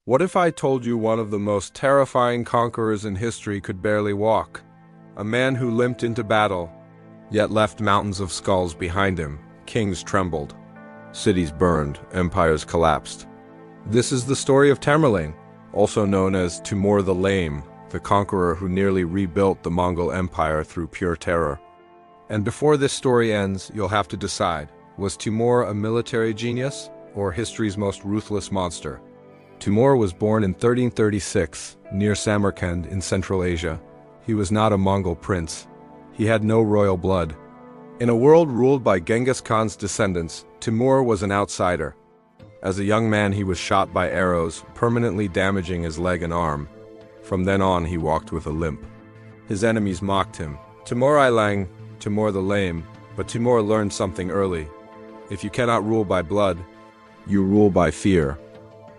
What if I told you one of the most terrifying conquerors in history could barely walk? A man who limped into battle, yet left mountains of skulls behind him. Kings trembled. Cities burned. Empires collapsed. This is the story of Tamerlane, also known as Timur the Lame, the conqueror who nearly rebuilt the Mongol Empire through pure terror. And before this story ends, you'll have to decide, was Timur a military genius or history's most ruthless monster? Timur was born in 1336, near Samarkand in Central Asia. He was not a Mongol prince. He had no royal blood. In a world ruled by Genghis Khan's descendants, Timur was an outsider. As a young man, he was shot by arrows, permanently damaging his leg and arm. From then on, he walked with a limp. His enemies mocked him. Timur Ilang, Timur the Lame, but Timur learned something early. If you cannot rule by blood, you rule by fear.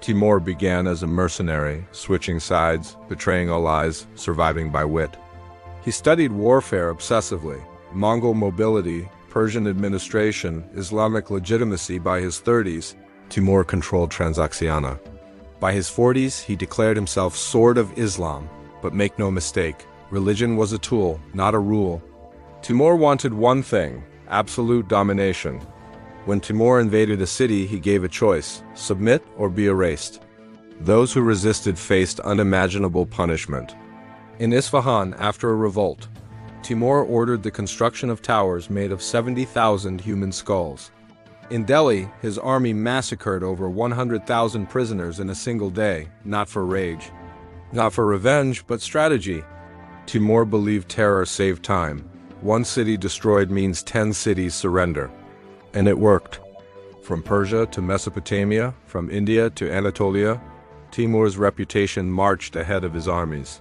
Timur began as a mercenary, switching sides, betraying allies, surviving by wit. He studied warfare obsessively, Mongol mobility, Persian administration, Islamic legitimacy. By his 30s, Timur controlled Transoxiana. By his 40s, he declared himself Sword of Islam, but make no mistake, religion was a tool, not a rule. Timur wanted one thing, absolute domination. When Timur invaded a city, he gave a choice, submit or be erased. Those who resisted faced unimaginable punishment. In Isfahan, after a revolt, Timur ordered the construction of towers made of 70,000 human skulls. In Delhi, his army massacred over 100,000 prisoners in a single day, not for rage, not for revenge, but strategy. Timur believed terror saved time. One city destroyed means 10 cities surrender. And it worked. From Persia to Mesopotamia, from India to Anatolia, Timur's reputation marched ahead of his armies.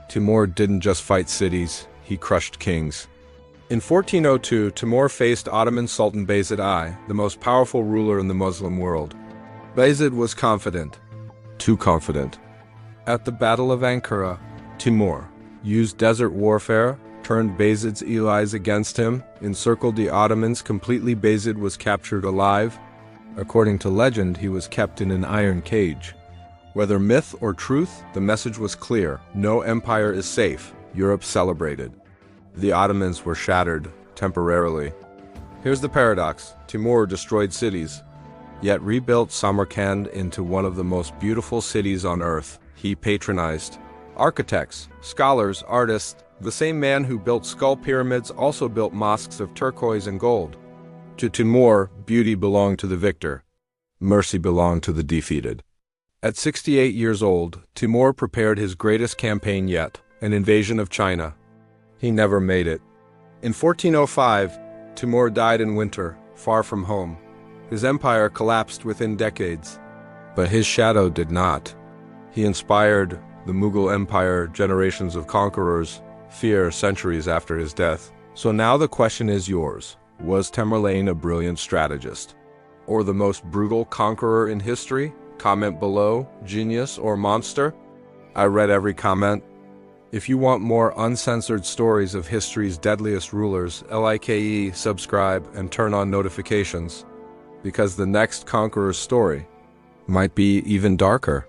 Timur didn't just fight cities, he crushed kings. In 1402, Timur faced Ottoman Sultan Bayezid I, the most powerful ruler in the Muslim world. Bayezid was confident, too confident. At the Battle of Ankara, Timur used desert warfare, turned Bayezid's allies against him, encircled the Ottomans completely. Bayezid was captured alive. According to legend, he was kept in an iron cage. Whether myth or truth, the message was clear: no empire is safe. Europe celebrated. The Ottomans were shattered, temporarily. Here's the paradox: Timur destroyed cities, yet rebuilt Samarkand into one of the most beautiful cities on earth. He patronized architects, scholars, artists. The same man who built skull pyramids also built mosques of turquoise and gold. To Timur, beauty belonged to the victor. Mercy belonged to the defeated. At 68 years old, Timur prepared his greatest campaign yet, an invasion of China. He never made it. In 1405, Timur died in winter, far from home. His empire collapsed within decades. But his shadow did not. He inspired the Mongol Empire, generations of conquerors, fear centuries after his death. So now the question is yours. Was Tamerlane a brilliant strategist? Or the most brutal conqueror in history? Comment below, genius or monster? I read every comment. If you want more uncensored stories of history's deadliest rulers, subscribe and turn on notifications, because the next conqueror's story might be even darker.